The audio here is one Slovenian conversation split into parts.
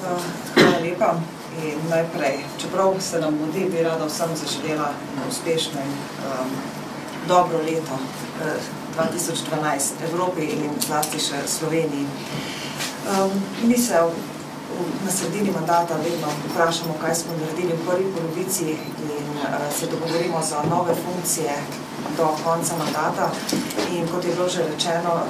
Hvala lepa. In najprej, čeprav se nam mudi, bi rada vsem zaželela uspešno in dobro leto 2012 Evropi in zlasti še Sloveniji. Mi se na sredini mandata vedno vprašamo, kaj smo naredili v prvi polovici in se dogovorimo za nove funkcije do konca mandata. In kot je bilo že rečeno,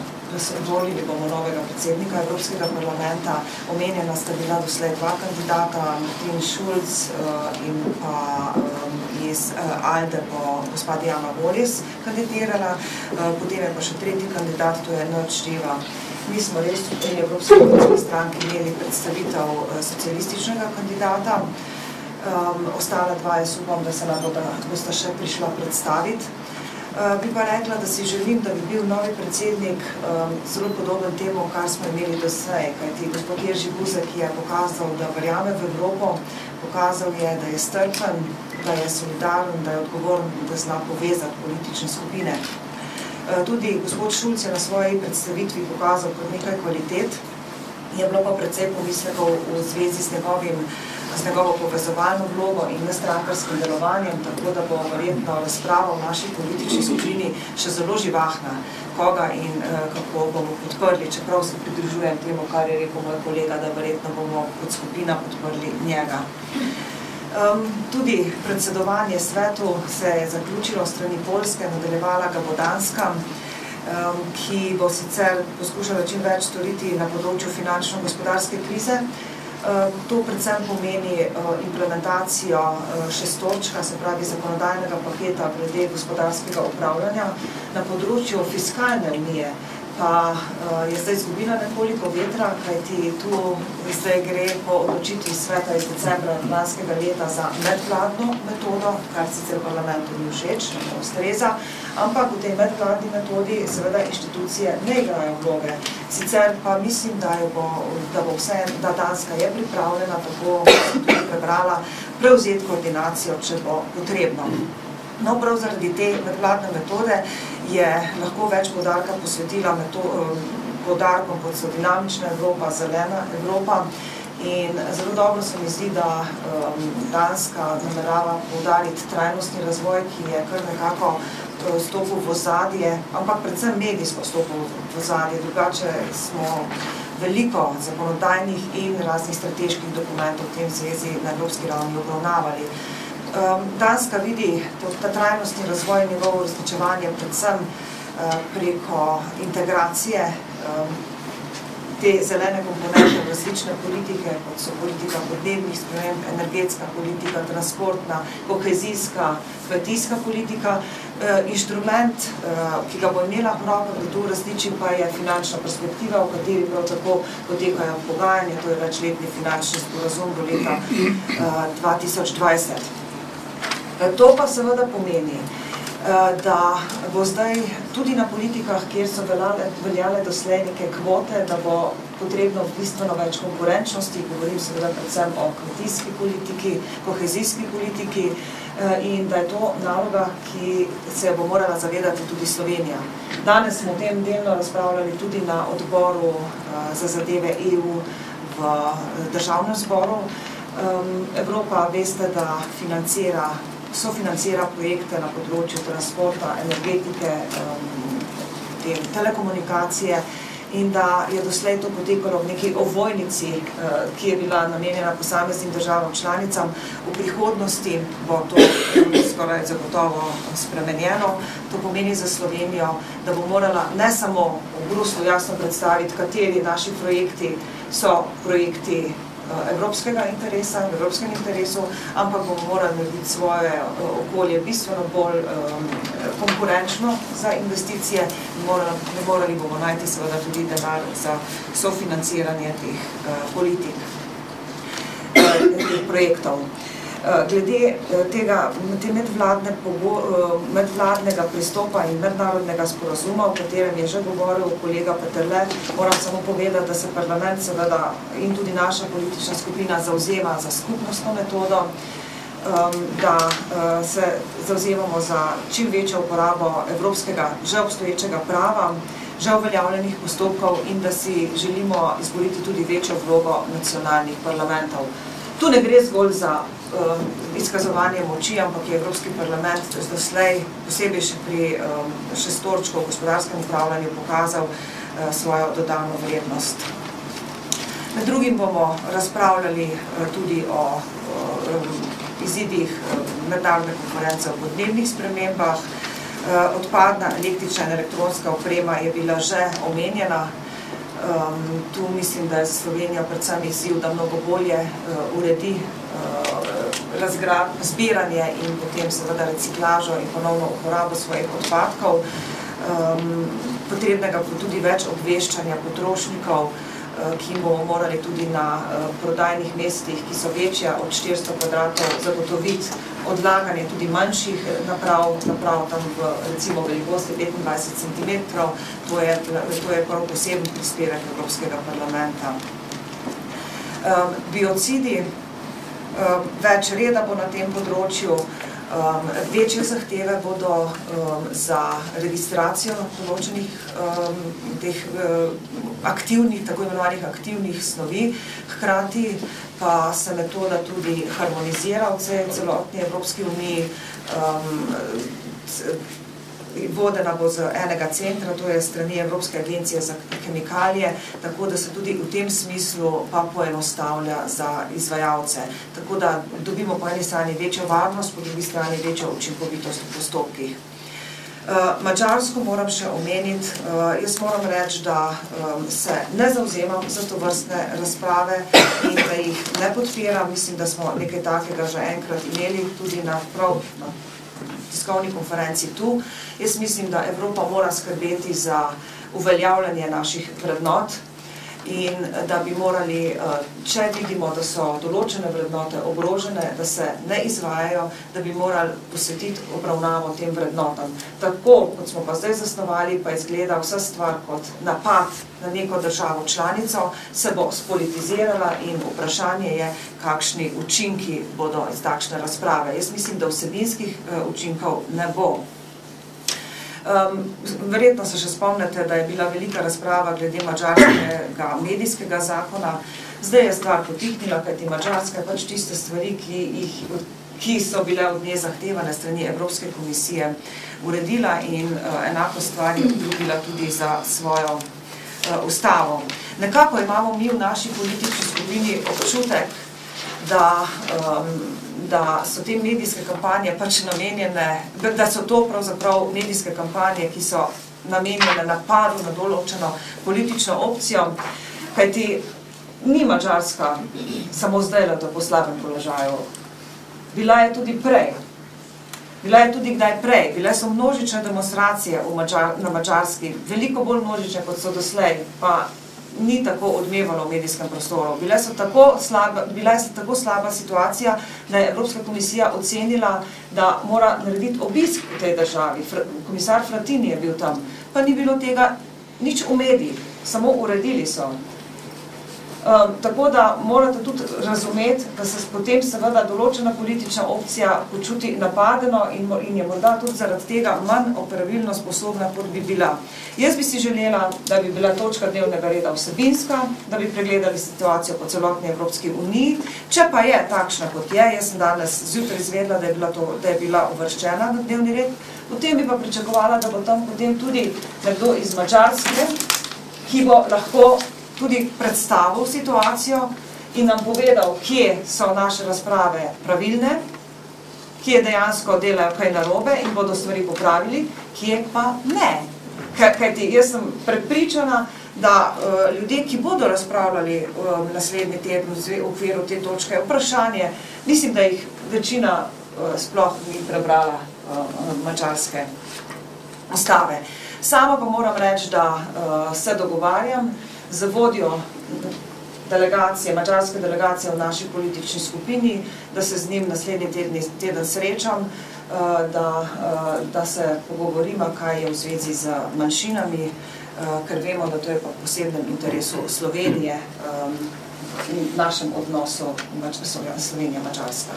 volili bomo novega predsednika Evropskega parlamenta. Omenjena sta bila doslej dva kandidata, Martin Schulz in pa iz ALDE bo gospa Diana Wallis kandidirala. Potem je pa še tretji kandidat, to je Nerd Števa. Mi smo res v tej Evropski ljudski stranki imeli predstavitev socialističnega kandidata. Ostala dva, jaz upam, da se nam bosta še prišla predstaviti. Bi pa rekla, da si želim, da bi bil novi predsednik zelo podoben temu, kar smo imeli doslej, kajti gospod Jerzy Buzek je pokazal, da verjame v Evropo, pokazal je, da je strpen, da je solidaren, da je odgovoren, da zna povezati politične skupine. Tudi gospod Šulc je na svoji predstavitvi pokazal kot nekaj kvalitet, je bilo pa precej pomislekov v zvezi z njegovo povezovalno vlogo in nestrankarskim delovanjem, tako da bo verjetno razprava v naši politični skupini še zelo živahna, koga in kako bomo podprli, čeprav se pridružujem temu, kar je rekel moj kolega, da verjetno bomo kot skupina podprli njega. Tudi predsedovanje svetu se je zaključilo strani Poljske, nadaljevala ga bo Danska, ki bo sicer poskušala čim več storiti na področju finančno-gospodarske krize. To predvsem pomeni implementacijo šestorčka, se pravi zakonodajnega paketa glede gospodarskega upravljanja. Na področju fiskalne unije pa je zdaj izgubila nekoliko vetra, kajti tu zdaj gre po odločitvi sveta iz decembra lanskega leta za medvladno metodo, kar sicer parlamentu ni všeč, ne ustreza, ampak v tej medvladni metodi seveda inštitucije ne igrajo vloge. Sicer pa mislim, da Danska je pripravljena, tako tudi prebrala, prevzeti koordinacijo, če bo potrebno. No, prav zaradi te medvladne metode je lahko več poudarka posvetila poudarkom, kot so dinamična Evropa, zelena Evropa. In zelo dobro se mi zdi, da Danska namerava poudariti trajnostni razvoj, ki je kar nekako stopil v ozadje, ampak predvsem medijsko stopil v ozadje. Drugače smo veliko zakonodajnih in raznih strateških dokumentov v tem zvezi na evropski ravni obravnavali. Danska vidi ta trajnostni razvoj in njegovo uresničevanje predvsem preko integracije te zelene komponente v različne politike, kot so politika podnebnih sprememb, energetska politika, transportna, kohezijska, kmetijska politika. Inštrument, ki ga bo imela v rokah, da to uresniči, pa je finančna perspektiva, v kateri prav tako potekajo pogajanja, to je večletni finančni sporazum do leta 2020. To pa seveda pomeni, da bo zdaj tudi na politikah, kjer so veljale doslej neke kvote, da bo potrebno bistveno več konkurenčnosti, govorim seveda predvsem o kmetijski politiki, kohezijski politiki, in da je to naloga, ki se bo morala zavedati tudi Slovenija. Danes smo o tem delno razpravljali tudi na odboru za zadeve EU v državnem zboru. Evropa, veste, da sofinancira projekte na področju transporta, energetike, telekomunikacije in da je doslej to potekalo v neki ovojnici, ki je bila namenjena posameznim državam članicam. V prihodnosti bo to skoraj zagotovo spremenjeno. To pomeni za Slovenijo, da bo morala ne samo v Bruslju jasno predstaviti, kateri naši projekti so projekti evropskega interesa, v evropskem interesu, ampak bomo morali narediti svoje okolje bistveno bolj konkurenčno za investicije in morali bomo najti seveda tudi denar za sofinanciranje teh politik, teh projektov. Glede te medvladnega pristopa in mednarodnega sporazuma, o katerem je že govoril kolega Peterle, moram samo povedati, da se parlament seveda in tudi naša politična skupina zavzema za skupnostno metodo, da se zavzemamo za čim večjo uporabo evropskega že obstoječega prava, že uveljavljenih postopkov in da si želimo izboriti tudi večjo vlogo nacionalnih parlamentov. Tu ne gre zgolj za izkazovanje moči, ampak je Evropski parlament doslej, posebej še pri šestorčku v gospodarskem upravljanju, pokazal svojo dodano vrednost. Med drugim bomo razpravljali tudi o izidih mednarodne konference o podnebnih spremembah. Odpadna električna in elektronska oprema je bila že omenjena. Tu mislim, da je Slovenija predvsem izziv, da mnogo bolje uredi zbiranje in potem seveda reciklažo in ponovno uporabo svojih odpadkov. Potrebnega bo tudi več obveščanja potrošnikov, ki bomo morali tudi na prodajnih mestih, ki so večja od 400 kvadratov, zagotoviti odlaganje tudi manjših naprav tam v recimo velikosti 25 cm. To je prav poseben prispevek Evropskega parlamenta. Biocidi, več reda bo na tem področju, večje zahteve bodo za registracijo določenih teh aktivnih, tako imenovanih aktivnih snovi, hkrati pa se metoda tudi harmonizira v celotni Evropski uniji, vodena bo z enega centra, to je strani Evropske agencije za kemikalije, tako da se tudi v tem smislu pa poenostavlja za izvajalce. Tako da dobimo po eni strani večjo varnost, po drugi strani večjo učinkovitost v postopkih. Madžarsko moram še omeniti, jaz moram reči, da se ne zavzemam za tovrstne razprave in da jih ne podpiram. Mislim, da smo nekaj takega že enkrat imeli tudi na tiskovni konferenci tu. Jaz mislim, da Evropa mora skrbeti za uveljavljanje naših vrednot in da bi morali, če vidimo, da so določene vrednote ogrožene, da se ne izvajajo, da bi morali posvetiti obravnavo tem vrednotam. Tako, kot smo pa zdaj zasnovali, pa izgleda vsa stvar kot napad na neko državo članico, se bo spolitizirala in vprašanje je, kakšni učinki bodo iz takšne razprave. Jaz mislim, da vsebinskih učinkov ne bo. Verjetno se še spomnite, da je bila velika razprava glede madžarskega medijskega zakona. Zdaj je stvar potihnila, kajti Madžarska je pač tiste stvari, ki so bile od nje zahtevane strani Evropske komisije, uredila in enako stvar je obljubila tudi za svojo ustavo. Nekako imamo mi v naši politični skupini občutek, da so te medijske kampanje pač namenjene, da so to pravzaprav medijske kampanje, ki so namenjene napadu na določeno politično opcijo, kajti ni Madžarska samo zdaj na tako slabem položaju. Bila je tudi prej. Bila je tudi kdaj prej. Bile so množične demonstracije na Madžarski, veliko bolj množične, kot so doslej, pa ni tako odmevalo v medijskem prostoru. Bila je tako slaba situacija, da je Evropska komisija ocenila, da mora narediti obisk v tej državi. Komisar Frattini je bil tam, pa ni bilo tega nič v medijih, samo uredili so. Tako da morate tudi razumeti, da se potem seveda določena politična opcija počuti napadeno in je morda tudi zaradi tega manj operabilno sposobna, kot bi bila. Jaz bi si želela, da bi bila točka dnevnega reda vsebinska, da bi pregledali situacijo po celotni Evropski uniji. Če pa je takšna, kot je, jaz sem danes zjutraj izvedela, da je bila uvrščena na dnevni red, potem bi pa pričakovala, da bo tam potem tudi nekdo iz Madžarske, ki bo lahko tudi predstavil situacijo in nam povedal, kje so naše razprave pravilne, kje dejansko delajo kaj narobe in bodo stvari popravili, kje pa ne. Kajti jaz sem prepričana, da ljudje, ki bodo razpravljali naslednji teden v okviru te točke, vprašanje, mislim, da jih večina sploh ni prebrala madžarske ustave. Sama pa moram reči, da se dogovarjam z vodjo delegacije, madžarske delegacije v naši politični skupini, da se z njim naslednji teden srečam, da se pogovorimo, kaj je v zvezi z manjšinami, ker vemo, da to je pa v posebnem interesu Slovenije in našem odnosu Slovenija-Madžarska.